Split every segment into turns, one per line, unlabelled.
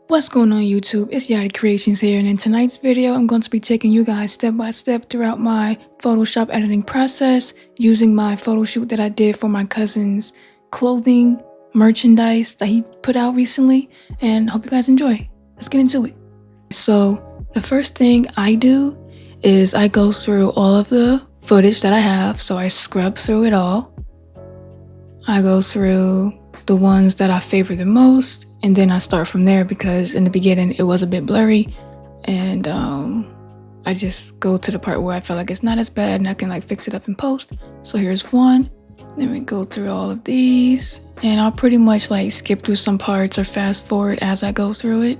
What's going on YouTube? It's Yadi Creations here, and in tonight's video I'm going to be taking you guys step by step throughout my Photoshop editing process using my photo shoot that I did for my cousin's clothing merchandise that he put out recently, and hope you guys enjoy. Let's get into it. So the first thing I do is I go through all of the footage that I have, so I scrub through it all. I go through the ones that I favor the most, and then I start from there because in the beginning it was a bit blurry, and I just go to the part where I feel like it's not as bad and I can like fix it up in post. So here's one. Then we go through all of these, and I'll pretty much like skip through some parts or fast forward as I go through it.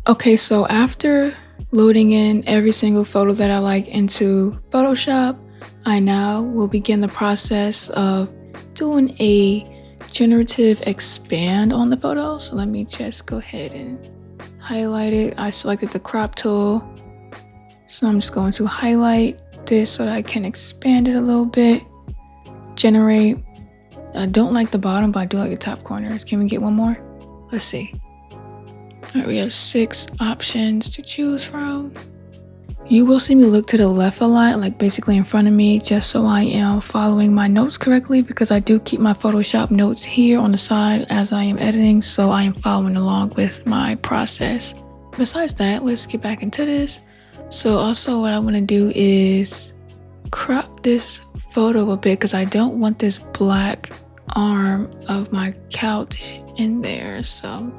Okay, so after loading in every single photo that I like into Photoshop, I now will begin the process of doing a generative expand on the photo. So let me just go ahead and highlight it. I selected the crop tool, so I'm just going to highlight this so that I can expand it a little bit. Generate. I don't like the bottom, but I do like the top corners. Can we get one more? Let's see. All right, we have 6 options to choose from. You will see me look to the left a lot, like basically in front of me, just so I am following my notes correctly, because I do keep my Photoshop notes here on the side as I am editing, so I am following along with my process. Besides that, let's get back into this. So also what I want to do is crop this photo a bit because I don't want this black arm of my couch in there. So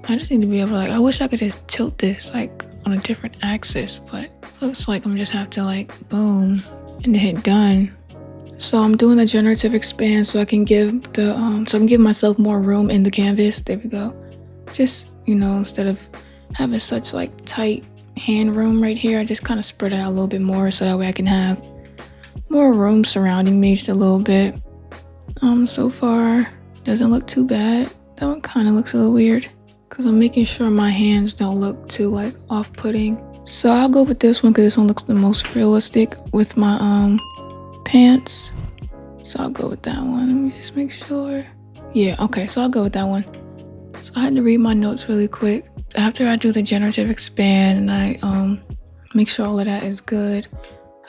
I just need to be able to I wish I could just tilt this like on a different axis, but looks like I'm just have to like boom and hit done. So I'm doing the generative expand so I can give myself more room in the canvas. There we go. Just, instead of having such like tight hand room right here, I just kind of spread it out a little bit more so that way I can have more room surrounding me just a little bit. So far doesn't look too bad. That one kind of looks a little weird because I'm making sure my hands don't look too like off-putting. So I'll go with this one because this one looks the most realistic with my pants. So I'll go with that one. Let me just make sure. Yeah, okay, so I'll go with that one. So I had to read my notes really quick. After I do the generative expand and I make sure all of that is good,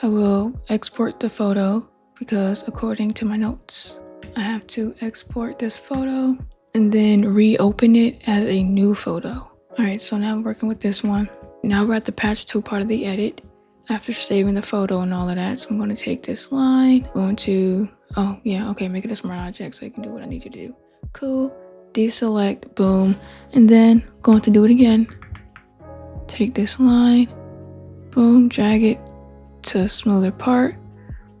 I will export the photo because according to my notes, I have to export this photo and then reopen it as a new photo. All right, so now I'm working with this one. Now we're at the patch tool part of the edit after saving the photo and all of that. So I'm going to take this line, make it a smart object so you can do what I need you to do. Cool, deselect, boom, and then going to do it again. Take this line, boom, drag it to a smoother part,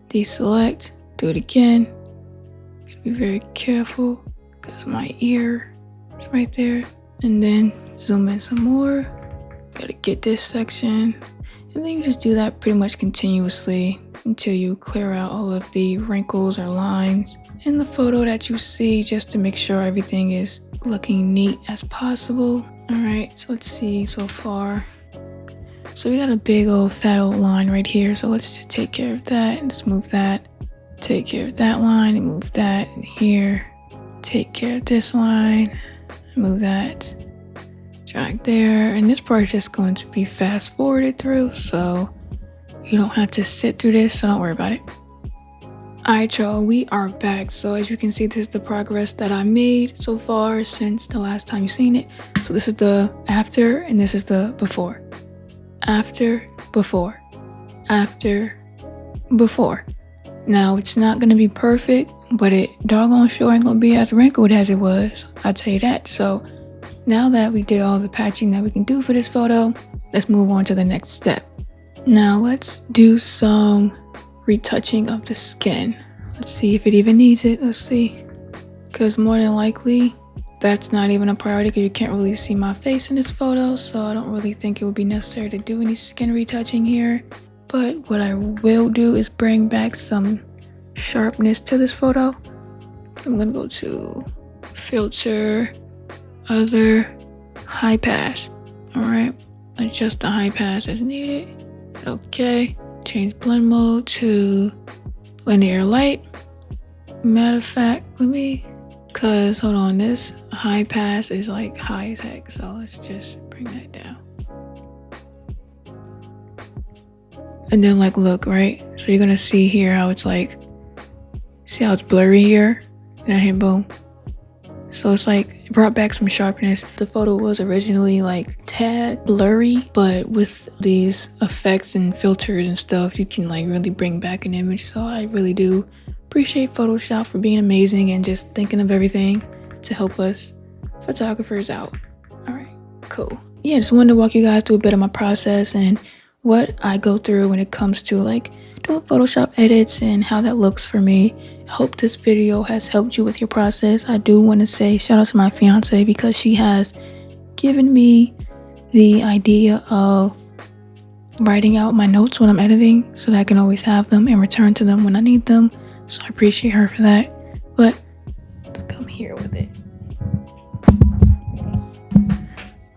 deselect, do it again. Gotta be very careful because my ear is right there. And then zoom in some more. Gotta get this section. And then you just do that pretty much continuously until you clear out all of the wrinkles or lines in the photo that you see, just to make sure everything is looking neat as possible. All right, so let's see so far. So we got a big old fat old line right here. So let's just take care of that and just move that. Take care of that line and move that in here. Take care of this line, move that, drag there, and this part is just going to be fast forwarded through, so you don't have to sit through this, so don't worry about it. Alright y'all, we are back. So as you can see, this is the progress that I made so far since the last time you've seen it. So this is the after and this is the before. After, before, after, before. Now it's not gonna be perfect, but it doggone sure ain't gonna be as wrinkled as it was, I'll tell you that. So now that we did all the patching that we can do for this photo, let's move on to the next step. Now let's do some retouching of the skin. Let's see if it even needs it. Let's see, because more than likely that's not even a priority because you can't really see my face in this photo, so I don't really think it would be necessary to do any skin retouching here. But what I will do is bring back some sharpness to this photo. I'm gonna go to filter, other, high pass. All right, adjust the high pass as needed. Okay, change blend mode to linear light. Matter of fact, let me Cause hold on, this high pass is like high as heck. So let's just bring that down. And then like look, right? So you're gonna see here how it's like, see how it's blurry here? And I hit boom. So it's like, it brought back some sharpness. The photo was originally like tad blurry, but with these effects and filters and stuff, you can like really bring back an image. So I really do appreciate Photoshop for being amazing and just thinking of everything to help us photographers out. All right, cool. Yeah, just wanted to walk you guys through a bit of my process and what I go through when it comes to like doing Photoshop edits and how that looks for me. I hope this video has helped you with your process. I do want to say shout out to my fiance because she has given me the idea of writing out my notes when I'm editing so that I can always have them and return to them when I need them. So I appreciate her for that. But let's come here with it.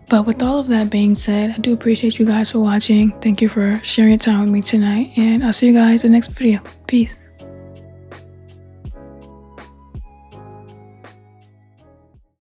But with all of that being said, I do appreciate you guys for watching. Thank you for sharing your time with me tonight. And I'll see you guys in the next video. Peace.